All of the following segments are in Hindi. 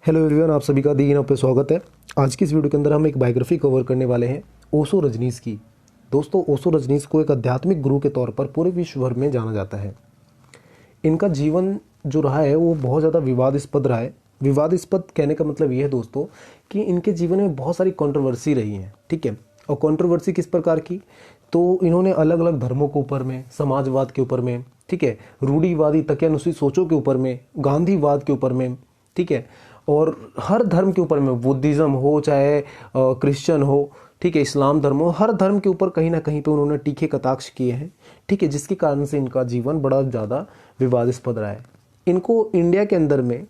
हेलो एवरीवन, आप सभी का दी इन पे स्वागत है। आज की इस वीडियो के अंदर हम एक बायोग्राफी कवर करने वाले हैं ओशो रजनीश की। दोस्तों, ओशो रजनीश को एक आध्यात्मिक गुरु के तौर पर पूरे विश्व भर में जाना जाता है। इनका जीवन जो रहा है वो बहुत ज़्यादा विवादास्पद रहा है। विवादास्पद कहने का मतलब ये है दोस्तों कि इनके जीवन में बहुत सारी कंट्रोवर्सी रही है, ठीक है। और कंट्रोवर्सी किस प्रकार की, तो इन्होंने अलग अलग धर्मों के ऊपर में, समाजवाद के ऊपर में, ठीक है, रूढ़िवादी तकियानुसी सोचों के ऊपर में, गांधीवाद के ऊपर में, ठीक है, और हर धर्म के ऊपर में, बुद्धिज़्म हो चाहे क्रिश्चियन हो, ठीक है, इस्लाम धर्म हो, हर धर्म के ऊपर कहीं ना कहीं पे उन्होंने तीखे कटाक्ष किए हैं, ठीक है, जिसके कारण से इनका जीवन बड़ा ज़्यादा विवादास्पद रहा है। इनको इंडिया के अंदर में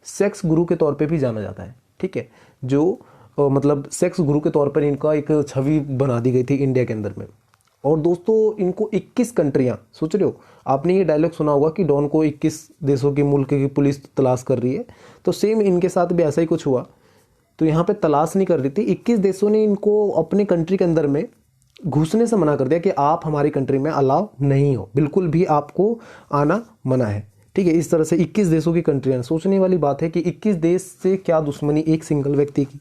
सेक्स गुरु के तौर पे भी जाना जाता है, ठीक है, जो मतलब सेक्स गुरु के तौर पर इनका एक छवि बना दी गई थी इंडिया के अंदर में। और दोस्तों, इनको 21 कंट्रियां, सोच रहे हो, आपने ये डायलॉग सुना होगा कि डॉन को 21 देशों के मुल्क की पुलिस तलाश कर रही है, तो सेम इनके साथ भी ऐसा ही कुछ हुआ। तो यहाँ पे तलाश नहीं कर रही थी, 21 देशों ने इनको अपने कंट्री के अंदर में घुसने से मना कर दिया कि आप हमारी कंट्री में अलाउ नहीं हो, बिल्कुल भी आपको आना मना है, ठीक है। इस तरह से 21 देशों की कंट्रियां, सोचने वाली बात है कि 21 देश से क्या दुश्मनी एक सिंगल व्यक्ति की।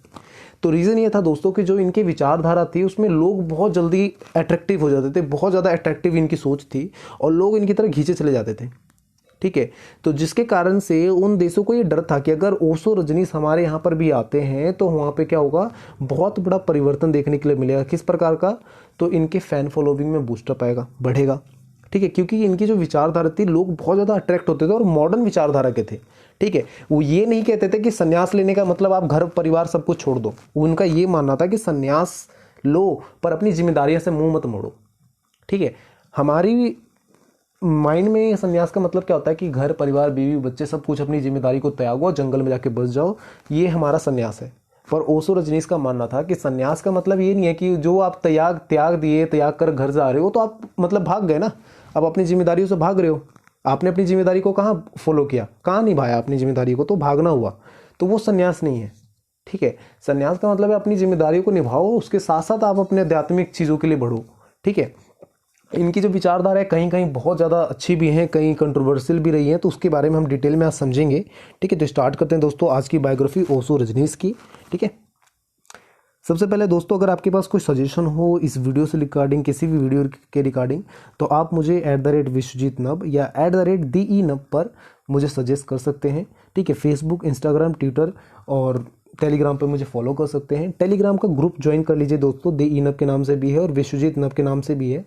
तो रीज़न ये था दोस्तों कि जो इनकी विचारधारा थी उसमें लोग बहुत जल्दी अट्रैक्टिव हो जाते थे, बहुत ज़्यादा अट्रैक्टिव इनकी सोच थी और लोग इनकी तरह खींचे चले जाते थे, ठीक है। तो जिसके कारण से उन देशों को ये डर था कि अगर ओशो रजनीश हमारे यहाँ पर भी आते हैं तो वहाँ पे क्या होगा, बहुत बड़ा परिवर्तन देखने के लिए मिलेगा। किस प्रकार का, तो इनके फैन फॉलोइंग में बूस्टअप आएगा, बढ़ेगा, ठीक है, क्योंकि इनकी जो विचारधारा थी लोग बहुत ज़्यादा अट्रैक्ट होते थे और मॉडर्न विचारधारा के थे, ठीक है। वो ये नहीं कहते थे कि संन्यास लेने का मतलब आप घर परिवार सब कुछ छोड़ दो। उनका ये मानना था कि संन्यास लो पर अपनी जिम्मेदारियों से मुंह मत मोड़ो, ठीक है। हमारी माइंड में संन्यास का मतलब क्या होता है कि घर परिवार बीवी बच्चे सब कुछ अपनी जिम्मेदारी को त्यागो, जंगल में जाके बस जाओ, ये हमारा संन्यास है। पर ओशो रजनीश का मानना था कि संन्यास का मतलब ये नहीं है कि जो आप त्याग कर घर जा रहे हो तो आप मतलब भाग गए ना, अब अपनी जिम्मेदारियों से भाग रहे हो। आपने अपनी जिम्मेदारी को कहाँ फॉलो किया, कहाँ निभाया अपनी जिम्मेदारी को, तो भागना हुआ, तो वो संन्यास नहीं है, ठीक है। संन्यास का मतलब है अपनी जिम्मेदारियों को निभाओ, उसके साथ साथ आप अपने आध्यात्मिक चीज़ों के लिए बढ़ो, ठीक है। इनकी जो विचारधारा है कहीं कहीं बहुत ज़्यादा अच्छी भी हैं, कहीं कंट्रोवर्शियल भी रही है, तो उसके बारे में हम डिटेल में आज समझेंगे, ठीक है। तो स्टार्ट करते हैं दोस्तों आज की बायोग्राफी ओशो रजनीश की, ठीक है। सबसे पहले दोस्तों, अगर आपके पास कोई सजेशन हो इस वीडियो से रिगार्डिंग, किसी भी वीडियो के रिगार्डिंग, तो आप मुझे @विश्वजीत नब या @DE नब पर मुझे सजेस्ट कर सकते हैं, ठीक है। फेसबुक, इंस्टाग्राम, ट्विटर और टेलीग्राम पे मुझे फॉलो कर सकते हैं। टेलीग्राम का ग्रुप ज्वाइन कर लीजिए दोस्तों, DE नब के नाम से भी है और विश्वजीत नब के नाम से भी है,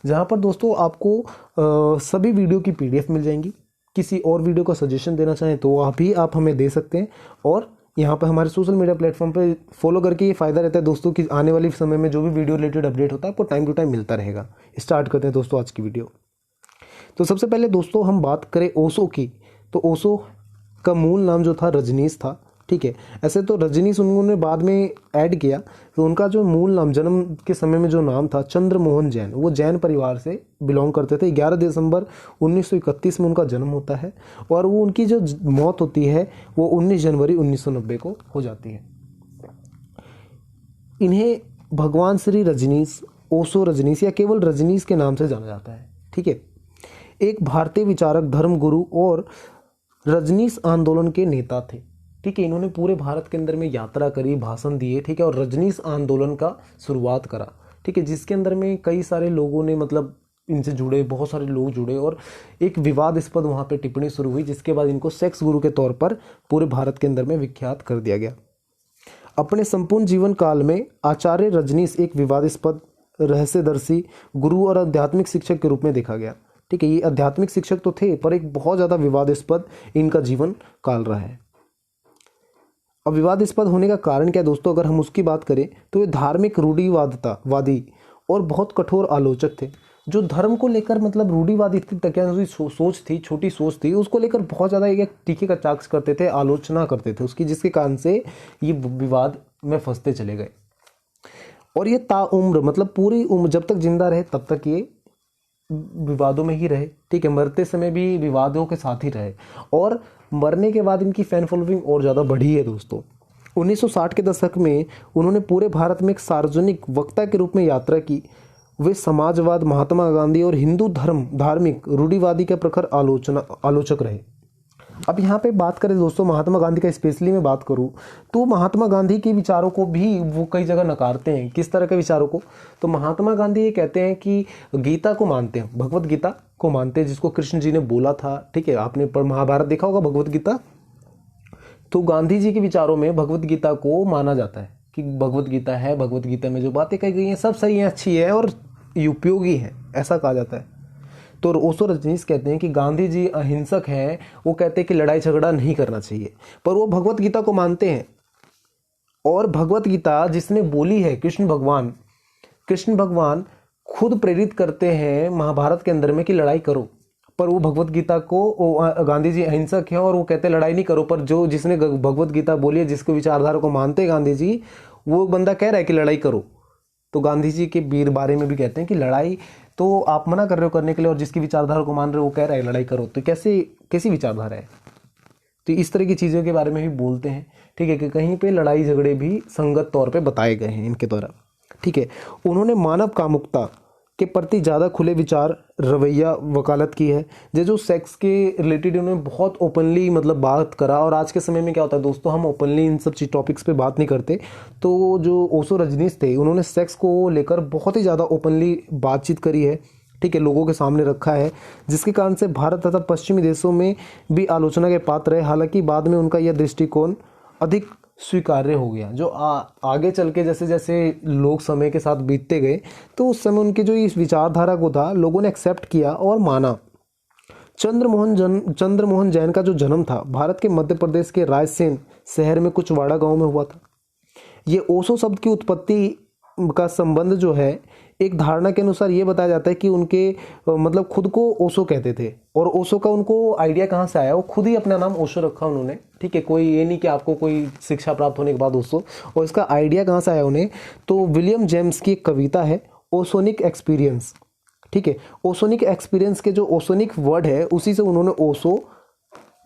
जहाँ पर दोस्तों आपको सभी वीडियो की PDF मिल जाएंगी। किसी और वीडियो का सजेशन देना चाहें तो आप हमें दे सकते हैं। और यहाँ पर हमारे सोशल मीडिया प्लेटफॉर्म पे फॉलो करके ये फ़ायदा रहता है दोस्तों कि आने वाले समय में जो भी वीडियो रिलेटेड अपडेट होता है आपको टाइम टू टाइम मिलता रहेगा। स्टार्ट करते हैं दोस्तों आज की वीडियो। तो सबसे पहले दोस्तों हम बात करें ओशो की, तो ओशो का मूल नाम जो था रजनीश था, ठीक है। ऐसे तो रजनीश उन्होंने बाद में ऐड किया, तो उनका जो मूल नाम जन्म के समय में जो नाम था चंद्रमोहन जैन, वो जैन परिवार से बिलोंग करते थे। 11 दिसंबर 1931 में उनका जन्म होता है और वो उनकी जो मौत होती है वो 19 जनवरी 1990 को हो जाती है। इन्हें भगवान श्री रजनीश, ओशो रजनीश या केवल रजनीश के नाम से जाना जाता है, ठीक है। एक भारतीय विचारक, धर्मगुरु और रजनीश आंदोलन के नेता थे, ठीक है। इन्होंने पूरे भारत के अंदर में यात्रा करी, भाषण दिए, ठीक है, और रजनीश आंदोलन का शुरुआत करा, ठीक है, जिसके अंदर में कई सारे लोगों ने मतलब इनसे जुड़े, बहुत सारे लोग जुड़े और एक विवादास्पद वहाँ पे टिप्पणी शुरू हुई, जिसके बाद इनको सेक्स गुरु के तौर पर पूरे भारत के अंदर में विख्यात कर दिया गया। अपने संपूर्ण जीवन काल में आचार्य रजनीश एक विवादास्पद, रहस्यदर्शी गुरु और आध्यात्मिक शिक्षक के रूप में देखा गया, ठीक है। ये आध्यात्मिक शिक्षक तो थे पर एक बहुत ज़्यादा विवादास्पद इनका जीवन काल रहा है। अब विवादास्पद होने का कारण क्या है दोस्तों, अगर हम उसकी बात करें तो ये धार्मिक रूढ़िवादी और बहुत कठोर आलोचक थे। जो धर्म को लेकर मतलब रूढ़िवादी सोच थी, छोटी सोच थी, उसको लेकर बहुत ज़्यादा एक तीखे कटाक्ष करते थे, आलोचना करते थे उसकी, जिसके कारण से ये विवाद में फंसते चले गए। और ये ताउम्र मतलब पूरी उम्र जब तक जिंदा रहे तब तक ये विवादों में ही रहे, ठीक है। मरते समय भी विवादों के साथ ही रहे और मरने के बाद इनकी फैन फॉलोइंग और ज़्यादा बढ़ी है दोस्तों। 1960 के दशक में उन्होंने पूरे भारत में एक सार्वजनिक वक्ता के रूप में यात्रा की। वे समाजवाद, महात्मा गांधी और हिंदू धार्मिक रूढ़िवादी के प्रखर आलोचक रहे। अब यहाँ पे बात करें दोस्तों महात्मा गांधी का, स्पेशली मैं बात करूँ तो महात्मा गांधी के विचारों को भी वो कई जगह नकारते हैं। किस तरह के विचारों को? तो महात्मा गांधी ये कहते हैं कि गीता को मानते हैं, भगवत गीता को मानते हैं, जिसको कृष्ण जी ने बोला था। ठीक है, आपने महाभारत देखा होगा, भगवत गीता। तो गांधी जी के विचारों में भगवत गीता को माना जाता है कि भगवत गीता है, भगवत गीता में जो बातें कही गई हैं सब सही है, अच्छी है और उपयोगी है, ऐसा कहा जाता है। तो ओशो रजनीश कहते हैं कि गांधी जी अहिंसक हैं, वो कहते हैं कि लड़ाई झगड़ा नहीं करना चाहिए, पर वो भगवत गीता को मानते हैं। और भगवत गीता जिसने बोली है कृष्ण भगवान खुद प्रेरित करते हैं महाभारत के अंदर में कि लड़ाई करो, पर वो भगवत गीता को गांधी जी अहिंसक हैं और वो कहते हैं लड़ाई नहीं करो, पर जो जिसने भगवत गीता बोली है, जिसको विचारधारा को मानते हैं गांधी जी, वो बंदा कह रहा है कि लड़ाई करो। तो गांधी जी के वीर बारे में भी कहते हैं कि लड़ाई तो आप मना कर रहे हो करने के लिए, और जिसकी विचारधारा को मान रहे हो वो कह रहा है लड़ाई करो, तो कैसी विचारधारा है? तो इस तरह की चीज़ों के बारे में भी बोलते हैं। ठीक है, कि कहीं पे लड़ाई झगड़े भी संगत तौर पे बताए गए हैं इनके द्वारा। ठीक है, उन्होंने मानव कामुकता के प्रति ज़्यादा खुले विचार रवैया वकालत की है। जो सेक्स के रिलेटेड उन्होंने बहुत ओपनली मतलब बात करा, और आज के समय में क्या होता है दोस्तों, हम ओपनली इन सब चीज टॉपिक्स पे बात नहीं करते। तो जो ओशो रजनीश थे उन्होंने सेक्स को लेकर बहुत ही ज़्यादा ओपनली बातचीत करी है। ठीक है, लोगों के सामने रखा है, जिसके कारण से भारत तथा पश्चिमी देशों में भी आलोचना के पात्र है। हालांकि बाद में उनका यह दृष्टिकोण अधिक स्वीकार्य हो गया। जो आगे चल के जैसे जैसे लोग समय के साथ बीतते गए, तो उस समय उनके जो इस विचारधारा को था लोगों ने एक्सेप्ट किया और माना। चंद्रमोहन जैन का जो जन्म था भारत के मध्य प्रदेश के रायसेन शहर में कुचवाड़ा गांव में हुआ था। ये ओशो शब्द की उत्पत्ति का संबंध जो है, एक धारणा के अनुसार ये बताया जाता है कि उनके मतलब खुद को ओशो कहते थे, और ओशो का उनको आइडिया कहाँ से आया, वो खुद ही अपना नाम ओशो रखा उन्होंने। ठीक है, कोई ये नहीं कि आपको कोई शिक्षा प्राप्त होने के बाद ओशो, और इसका आइडिया कहाँ से आया उन्हें, तो विलियम जेम्स की एक कविता है ओसोनिक एक्सपीरियंस। ठीक है, ओसोनिक एक्सपीरियंस के जो ओसोनिक वर्ड है उसी से उन्होंने ओशो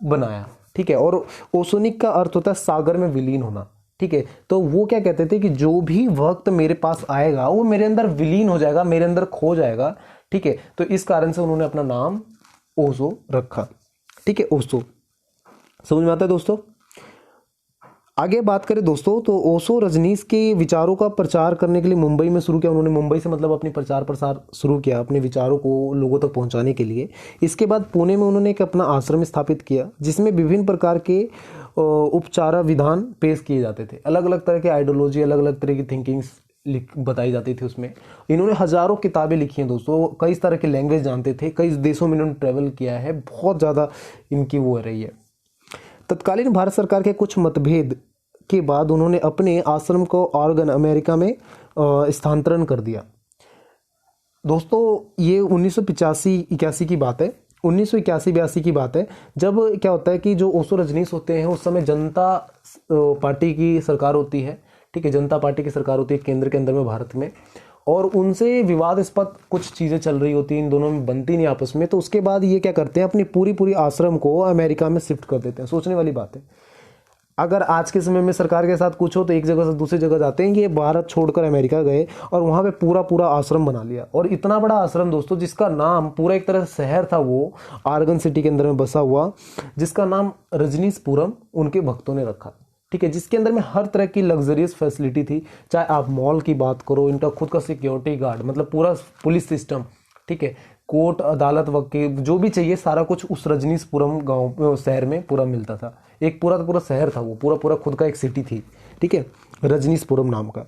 बनाया। ठीक है, और ओसोनिक का अर्थ होता है सागर में विलीन होना। ठीक है, तो वो क्या कहते थे कि जो भी वक्त मेरे पास आएगा वो मेरे अंदर विलीन हो जाएगा, मेरे अंदर खो जाएगा। ठीक है, तो इस कारण से उन्होंने अपना नाम ओशो रखा। ठीक है, ओशो समझ में आता है दोस्तों। आगे बात करें दोस्तों, तो ओशो रजनीश के विचारों का प्रचार करने के लिए मुंबई में शुरू किया उन्होंने। मुंबई से मतलब अपनी प्रचार प्रसार शुरू किया अपने विचारों को लोगों तक पहुंचाने के लिए। इसके बाद पुणे में उन्होंने एक अपना आश्रम स्थापित किया, जिसमें विभिन्न प्रकार के उपचार विधान पेश किए जाते थे। अलग अलग तरह के आइडियोलॉजी, अलग अलग तरह की थिंकिंग्स बताई जाती थी उसमें। इन्होंने हजारों किताबें लिखी हैं दोस्तों, कई तरह के लैंग्वेज जानते थे, कई देशों में इन्होंने ट्रैवल किया है, बहुत ज़्यादा इनकी वो रही है। तत्कालीन भारत सरकार के कुछ मतभेद के बाद उन्होंने अपने आश्रम को ऑरेगन अमेरिका में स्थानांतरण कर दिया। दोस्तों ये 1985-81 की बात है, 1981-82 की बात है, जब क्या होता है कि जो ओशो रजनीश होते हैं उस समय जनता पार्टी की सरकार होती है। ठीक है, जनता पार्टी की सरकार होती है केंद्र के अंदर में भारत में, और उनसे विवादास्पद कुछ चीज़ें चल रही होती हैं, इन दोनों में बनती नहीं आपस में। तो उसके बाद ये क्या करते हैं, अपनी पूरी आश्रम को अमेरिका में शिफ्ट कर देते हैं। सोचने वाली बात है, अगर आज के समय में सरकार के साथ कुछ हो तो एक जगह से दूसरी जगह जाते हैं। ये भारत छोड़कर अमेरिका गए और वहाँ पे पूरा आश्रम बना लिया, और इतना बड़ा आश्रम दोस्तों जिसका नाम पूरा एक तरह से शहर था, वो ऑरेगन सिटी के अंदर में बसा हुआ, जिसका नाम रजनीशपुरम उनके भक्तों ने रखा। ठीक है, जिसके अंदर में हर तरह की लग्जरियस फैसिलिटी थी, चाहे आप मॉल की बात करो, इनका खुद का सिक्योरिटी गार्ड, मतलब पूरा पुलिस सिस्टम। ठीक है, कोर्ट अदालत वकील जो भी चाहिए सारा कुछ उस रजनीशपुरम गांव शहर में पूरा मिलता था। एक पूरा शहर था, वो पूरा खुद का एक सिटी थी। ठीक है, रजनीशपुरम नाम का।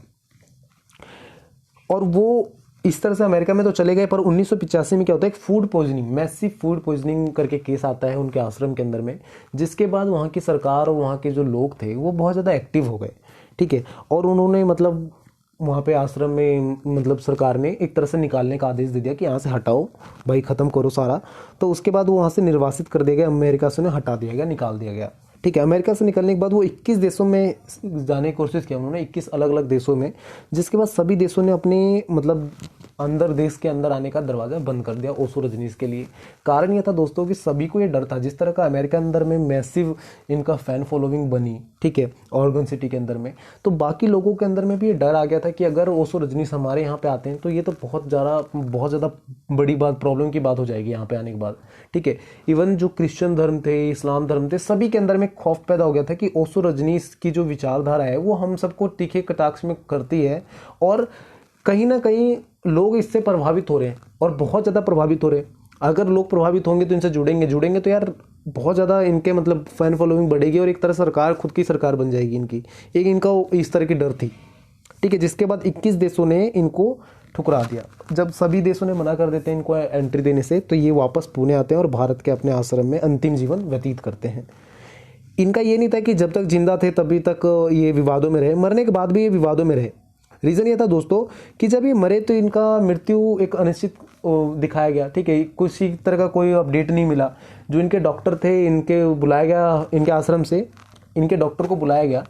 और वो इस तरह से अमेरिका में तो चले गए, पर 1985 में क्या होता है, एक food poisoning, massive food poisoning करके केस आता है उनके आश्रम के अंदर में, जिसके बाद वहाँ की सरकार और वहाँ के जो लोग थे वो बहुत ज़्यादा एक्टिव हो गए। ठीक है, और उन्होंने मतलब वहाँ पे आश्रम में मतलब सरकार ने एक तरह से निकालने का आदेश दे दिया कि यहाँ से हटाओ भाई, ख़त्म करो सारा। तो उसके बाद वो वहाँ से निर्वासित कर दिया गया, अमेरिका से उन्हें हटा दिया गया, निकाल दिया गया। ठीक है, अमेरिका से निकलने के बाद वो 21 देशों में जाने की कोशिश किया उन्होंने, 21 अलग अलग देशों में, जिसके बाद सभी देशों ने अपने मतलब अंदर देश के अंदर आने का दरवाज़ा बंद कर दिया ओशो रजनीश के लिए। कारण यह था दोस्तों कि सभी को ये डर था, जिस तरह का अमेरिका अंदर में मैसिव इनका फ़ैन फॉलोइंग बनी, ठीक है, ऑरेगन सिटी के अंदर में, तो बाकी लोगों के अंदर में भी ये डर आ गया था कि अगर ओशो रजनीश हमारे यहाँ पे आते हैं तो ये तो बहुत ज़्यादा बड़ी बात, प्रॉब्लम की बात हो जाएगी यहाँ पे आने के बाद, ठीक है। इवन जो क्रिश्चियन धर्म थे, इस्लाम धर्म थे, सभी के अंदर में खौफ पैदा हो गया था कि ओशो रजनीश की जो विचारधारा है वो हम सबको तीखे कटाक्ष में करती है, और कहीं ना कहीं लोग इससे प्रभावित हो रहे हैं और बहुत ज़्यादा प्रभावित हो रहे हैं। अगर लोग प्रभावित होंगे तो इनसे जुड़ेंगे तो यार बहुत ज़्यादा इनके मतलब फैन फॉलोइंग बढ़ेगी और एक तरह सरकार, खुद की सरकार बन जाएगी इनकी। एक इनका इस तरह की डर थी, ठीक है, जिसके बाद 21 देशों ने इनको ठुकरा दिया। जब सभी देशों ने मना कर देते हैं इनको एंट्री देने से, तो ये वापस पुणे आते हैं और भारत के अपने आश्रम में अंतिम जीवन व्यतीत करते हैं। इनका ये नहीं था कि जब तक जिंदा थे तभी तक ये विवादों में रहे, मरने के बाद भी ये विवादों में रहे। रीज़न ये था दोस्तों कि जब ये मरे तो इनका मृत्यु एक अनिश्चित दिखाया गया, ठीक है, किसी तरह का कोई अपडेट नहीं मिला। जो इनके डॉक्टर थे, इनके बुलाया गया, इनके आश्रम से इनके डॉक्टर को बुलाया गया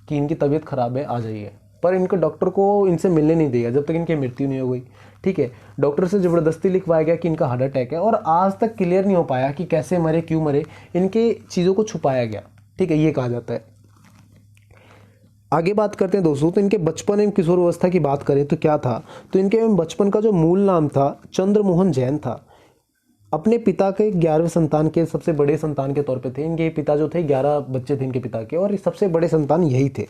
कि इनकी तबीयत खराब है, आ जाइए, पर इनके डॉक्टर को इनसे मिलने नहीं दिया जब तक इनकी मृत्यु नहीं हो गई, ठीक है। डॉक्टर से ज़बरदस्ती लिखवाया गया कि इनका हार्ट अटैक है, और आज तक क्लियर नहीं हो पाया कि कैसे मरे, क्यों मरे, इनके चीज़ों को छुपाया गया, ठीक है, ये कहा जाता है। आगे बात करते हैं दोस्तों, तो इनके बचपन एवं किशोरावस्था की बात करें तो क्या था, तो इनके बचपन का जो मूल नाम था चंद्रमोहन जैन था। अपने पिता के 11वें संतान के सबसे बड़े संतान के तौर पे थे। इनके पिता जो थे, 11 बच्चे थे इनके पिता के, और सबसे बड़े संतान यही थे।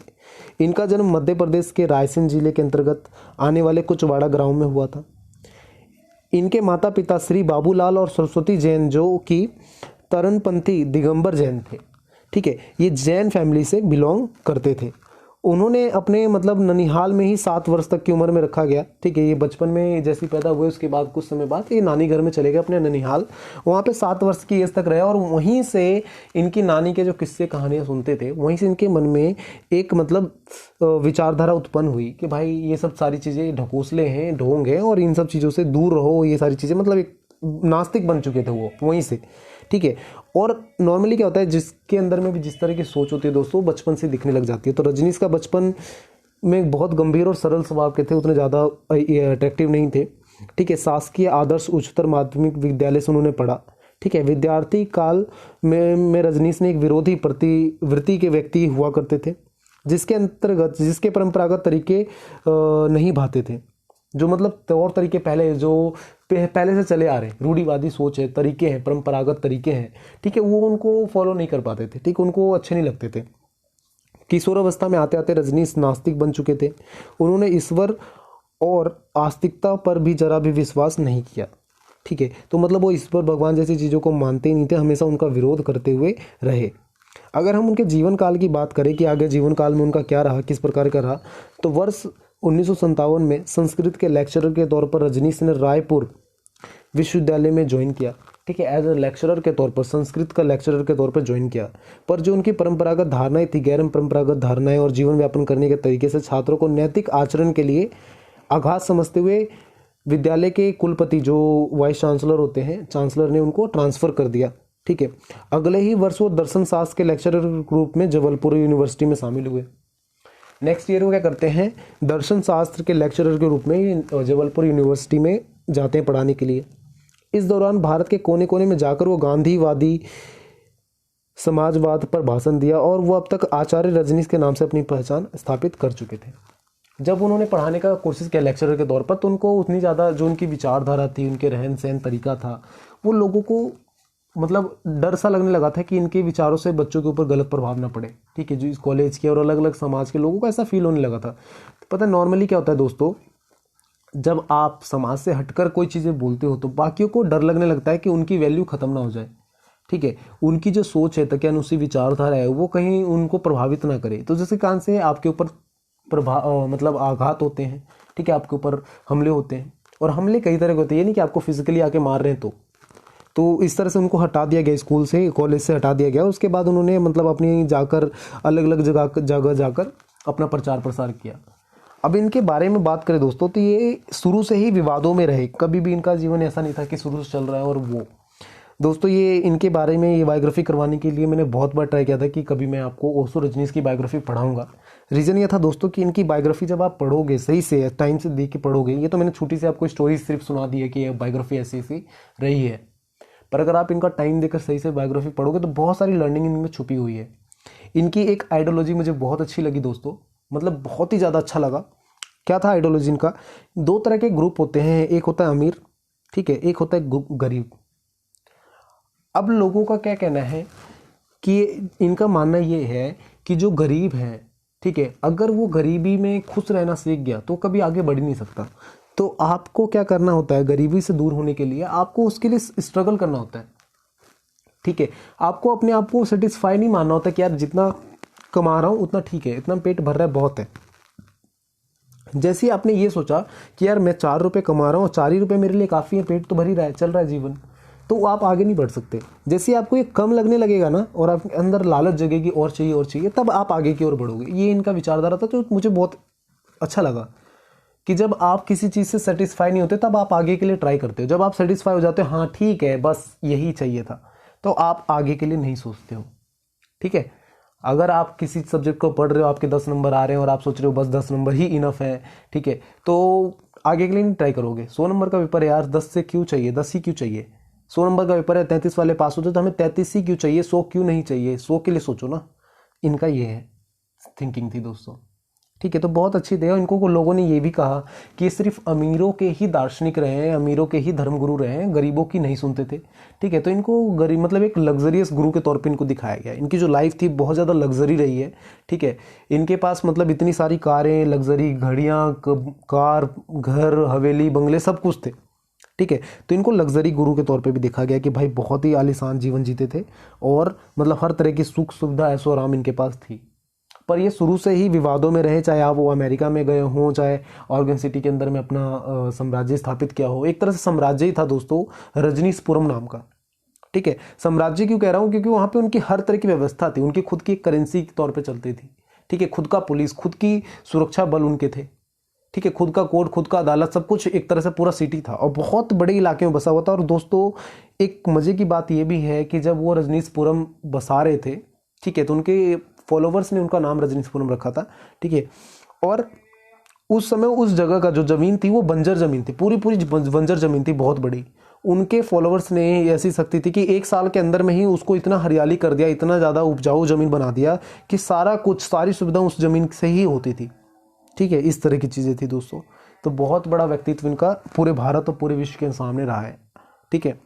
इनका जन्म मध्य प्रदेश के रायसेन जिले के अंतर्गत आने वाले कुचवाड़ा गांव में हुआ था। इनके माता पिता श्री बाबूलाल और सरस्वती जैन, जो कि तरनपंथी दिगंबर जैन थे, ठीक है, ये जैन फैमिली से बिलोंग करते थे। उन्होंने अपने मतलब ननिहाल में ही 7 वर्ष तक की उम्र में रखा गया, ठीक है। ये बचपन में जैसे पैदा हुए उसके बाद कुछ समय बाद ये नानी घर में चले गए अपने ननिहाल, वहाँ पे 7 वर्ष की एज तक रहे, और वहीं से इनकी नानी के जो किस्से कहानियाँ सुनते थे, वहीं से इनके मन में एक मतलब विचारधारा उत्पन्न हुई कि भाई ये सब सारी चीज़ें ढकोसले हैं, ढोंग हैं, और इन सब चीज़ों से दूर रहो, ये सारी चीज़ें, मतलब एक नास्तिक बन चुके थे वो वहीं से, ठीक है। और नॉर्मली क्या होता है, जिसके अंदर में भी जिस तरह की सोच होती है दोस्तों, बचपन से दिखने लग जाती है। तो रजनीश का बचपन में बहुत गंभीर और सरल स्वभाव के थे, उतने ज़्यादा अट्रैक्टिव नहीं थे, ठीक है। शासकीय आदर्श उच्चतर माध्यमिक विद्यालय से उन्होंने पढ़ा, ठीक है। विद्यार्थी काल में रजनीश ने एक विरोधी प्रतिवृत्ति के व्यक्ति हुआ करते थे, जिसके परंपरागत तरीके नहीं भाते थे, जो मतलब तौर तरीके पहले से चले आ रहे रूढ़िवादी सोच है, तरीके हैं, परंपरागत तरीके हैं, ठीक है, वो उनको फॉलो नहीं कर पाते थे, ठीक, उनको अच्छे नहीं लगते थे। किशोरावस्था में आते आते रजनीश नास्तिक बन चुके थे। उन्होंने ईश्वर और आस्तिकता पर भी जरा भी विश्वास नहीं किया, ठीक है। तो मतलब वो ईश्वर भगवान जैसी चीज़ों को मानते ही नहीं थे, हमेशा उनका विरोध करते हुए रहे। अगर हम उनके जीवन काल की बात करें कि आगे जीवन काल में उनका क्या रहा, किस प्रकार का रहा, तो वर्ष 1957 में संस्कृत के लेक्चरर के तौर पर रजनीश ने रायपुर विश्वविद्यालय में ज्वाइन किया, ठीक है, एज ए लेक्चरर के तौर पर, संस्कृत का लेक्चरर के तौर पर ज्वाइन किया। पर जो उनकी परंपरागत धारणाएं थी, गैर परंपरागत धारणाएं और जीवन व्यापन करने के तरीके से छात्रों को नैतिक आचरण के लिए आघात समझते हुए विद्यालय के कुलपति, जो वाइस चांसलर होते हैं, चांसलर ने उनको ट्रांसफ़र कर दिया, ठीक है। अगले ही वर्ष वो दर्शन शास्त्र के लेक्चरर के रूप में जबलपुर यूनिवर्सिटी में शामिल हुए। नेक्स्ट ईयर वो क्या करते हैं, दर्शन शास्त्र के लेक्चरर के रूप में जबलपुर यूनिवर्सिटी में जाते हैं पढ़ाने के लिए। इस दौरान भारत के कोने कोने में जाकर वो गांधीवादी समाजवाद पर भाषण दिया, और वो अब तक आचार्य रजनीश के नाम से अपनी पहचान स्थापित कर चुके थे। जब उन्होंने पढ़ाने का कोशिश किया लेक्चरर के तौर पर, तो उनको उतनी ज़्यादा जो उनकी विचारधारा थी, उनके रहन सहन तरीका था, वो लोगों को मतलब डर सा लगने लगा था कि इनके विचारों से बच्चों के ऊपर गलत प्रभाव ना पड़े, ठीक है। जो इस कॉलेज के और अलग अलग समाज के लोगों को ऐसा फील होने लगा था। तो पता है नॉर्मली क्या होता है दोस्तों, जब आप समाज से हटकर कोई चीज़ें बोलते हो तो बाकियों को डर लगने लगता है कि उनकी वैल्यू ख़त्म ना हो जाए, ठीक है, उनकी जो सोच है, तकियानुसी विचारधारा है, वो कहीं उनको प्रभावित ना करे। तो जिसके कारण से आपके ऊपर मतलब आघात होते हैं, ठीक है, आपके ऊपर हमले होते हैं, और हमले कई तरह के होते हैं, ये नहीं कि आपको फिजिकली आके मार रहे हैं। तो इस तरह से उनको हटा दिया गया, स्कूल से, कॉलेज से हटा दिया गया। उसके बाद उन्होंने मतलब अपनी जाकर अलग अलग जगह जाकर अपना प्रचार प्रसार किया। अब इनके बारे में बात करें दोस्तों, तो ये शुरू से ही विवादों में रहे, कभी भी इनका जीवन ऐसा नहीं था कि शुरू से चल रहा है और वो दोस्तों ये इनके बारे में ये बायोग्राफी करवाने के लिए मैंने बहुत बार ट्राई किया था कि कभी मैं आपको ओशो रजनीश की बायोग्राफी पढ़ाऊंगा। रीज़न ये था दोस्तों कि इनकी बायोग्राफी जब आप पढ़ोगे सही से टाइम से देख के पढ़ोगे, ये तो मैंने छोटी सी आपको स्टोरी सिर्फ सुना दी है कि ये बायोग्राफी ऐसी ऐसी रही है, पर अगर आप इनका टाइम देकर सही से बायोग्राफी पढ़ोगे तो बहुत सारी लर्निंग इनमें छुपी हुई है। इनकी एक आइडियोलॉजी मुझे बहुत अच्छी लगी दोस्तों, मतलब बहुत ही ज़्यादा अच्छा लगा। क्या था आइडियोलॉजी इनका? दो तरह के ग्रुप होते हैं, एक होता है अमीर, ठीक है, एक होता है गरीब। अब लोगों का क्या कहना है कि इनका मानना ये है कि जो गरीब है, ठीक है, अगर वो गरीबी में खुश रहना सीख गया तो कभी आगे बढ़ ही नहीं सकता। तो आपको क्या करना होता है, गरीबी से दूर होने के लिए आपको उसके लिए स्ट्रगल करना होता है, ठीक है। आपको अपने आप को सेटिस्फाई नहीं मानना होता कि यार जितना कमा रहा हूँ उतना ठीक है, इतना पेट भर रहा है बहुत है। जैसे ही आपने ये सोचा कि यार मैं 4 रुपये कमा रहा हूँ, 4 ही रुपये मेरे लिए काफ़ी है, पेट तो भर ही रहा है, चल रहा है जीवन, तो आप आगे नहीं बढ़ सकते। जैसे आपको ये कम लगने लगेगा ना और आपके अंदर लालच जगेगी और चाहिए, तब आप आगे की ओर बढ़ोगे। ये इनका विचारधारा था जो मुझे बहुत अच्छा लगा कि जब आप किसी चीज़ से सेटिस्फाई नहीं होते तब आप आगे के लिए ट्राई करते हो। जब आप सेटिस्फाई हो जाते हो, हाँ ठीक है बस यही चाहिए था, तो आप आगे के लिए नहीं सोचते हो, ठीक है। अगर आप किसी सब्जेक्ट को पढ़ रहे हो, आपके 10 नंबर आ रहे हैं और आप सोच रहे हो बस 10 नंबर ही इनफ है, ठीक है, तो आगे के लिए नहीं ट्राई करोगे। 100 नंबर का पेपर है यार, 10 से क्यों चाहिए, 10 ही क्यों चाहिए। 100 नंबर का पेपर है, 33 वाले पास होते तो हमें 33 ही क्यों चाहिए, 100 क्यों नहीं चाहिए, 100 के लिए सोचो ना। इनका ये है थिंकिंग थी दोस्तों, ठीक है। तो बहुत अच्छी थी। इनको को लोगों ने ये भी कहा कि ये सिर्फ अमीरों के ही दार्शनिक रहे हैं, अमीरों के ही धर्मगुरु रहे हैं, गरीबों की नहीं सुनते थे, ठीक है। तो इनको गरीब मतलब एक लग्जरियस गुरु के तौर पे इनको दिखाया गया। इनकी जो लाइफ थी बहुत ज़्यादा लग्जरी रही है, ठीक है। इनके पास मतलब इतनी सारी कारें, लग्जरी घड़ियाँ, कार, घर, हवेली, बंगले सब कुछ थे, ठीक है। तो इनको लग्जरी गुरु के तौर पे भी देखा गया कि भाई बहुत ही आलीशान जीवन जीते थे और मतलब हर तरह की सुख सुविधा ऐशो आराम इनके पास थी। पर ये शुरू से ही विवादों में रहे, चाहे आप वो अमेरिका में गए हों, चाहे ऑर्गन सिटी के अंदर में अपना साम्राज्य स्थापित किया हो। एक तरह से साम्राज्य ही था दोस्तों रजनीशपुरम नाम का, ठीक है। साम्राज्य क्यों कह रहा हूँ, क्योंकि वहाँ पे उनकी हर तरह की व्यवस्था थी, उनकी खुद की एक करेंसी के तौर पर चलती थी, ठीक है। खुद का पुलिस, खुद की सुरक्षा बल उनके थे, ठीक है। खुद का कोर्ट, खुद का अदालत, सब कुछ एक तरह से पूरा सिटी था और बहुत बड़े इलाके में बसा हुआ था। और दोस्तों एक मजे की बात यह भी है कि जब वो रजनीशपुरम बसा रहे थे, ठीक है, तो उनके फॉलोवर्स ने उनका नाम रजनीशपुरम रखा था, ठीक है। और उस समय उस जगह का जो जमीन थी वो बंजर जमीन थी, पूरी पूरी बंजर जमीन थी, बहुत बड़ी। उनके फॉलोवर्स ने ऐसी शक्ति थी कि 1 साल के अंदर में ही उसको इतना हरियाली कर दिया, इतना ज़्यादा उपजाऊ जमीन बना दिया कि सारा कुछ, सारी सुविधा उस जमीन से ही होती थी, ठीक है। इस तरह की चीज़ें थी दोस्तों। तो बहुत बड़ा व्यक्तित्व इनका पूरे भारत और पूरे विश्व के सामने रहा है, ठीक है।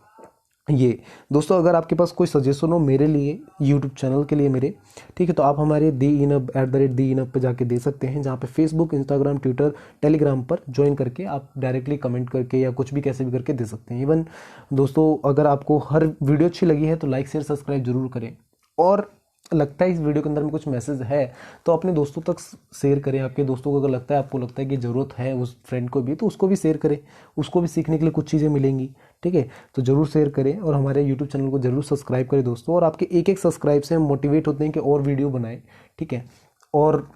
ये दोस्तों अगर आपके पास कोई सजेशन हो मेरे लिए, यूट्यूब चैनल के लिए मेरे, ठीक है, तो आप हमारे @DINAB पे जाके दे सकते हैं, जहाँ पे फेसबुक, इंस्टाग्राम, ट्विटर, टेलीग्राम पर ज्वाइन करके आप डायरेक्टली कमेंट करके या कुछ भी कैसे भी करके दे सकते हैं। इवन दोस्तों अगर आपको हर वीडियो अच्छी लगी है तो लाइक शेयर सब्सक्राइब जरूर करें, और लगता है इस वीडियो के अंदर में कुछ मैसेज है तो अपने दोस्तों तक शेयर करें। आपके दोस्तों को अगर लगता है, आपको लगता है कि ज़रूरत है उस फ्रेंड को भी, तो उसको भी शेयर करें, उसको भी सीखने के लिए कुछ चीज़ें मिलेंगी, ठीक है। तो ज़रूर शेयर करें और हमारे यूट्यूब चैनल को ज़रूर सब्सक्राइब करें दोस्तों। और आपके एक सब्सक्राइब से हम मोटिवेट होते हैं कि और वीडियो बनाएं, ठीक है, और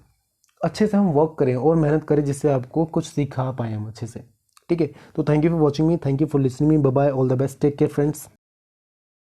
अच्छे से हम वर्क करें और मेहनत करें जिससे आपको कुछ सिखा पाएँ हम अच्छे से, ठीक है। तो thank you for watching me, thank you for listening me, bye bye, all the best, take care friends.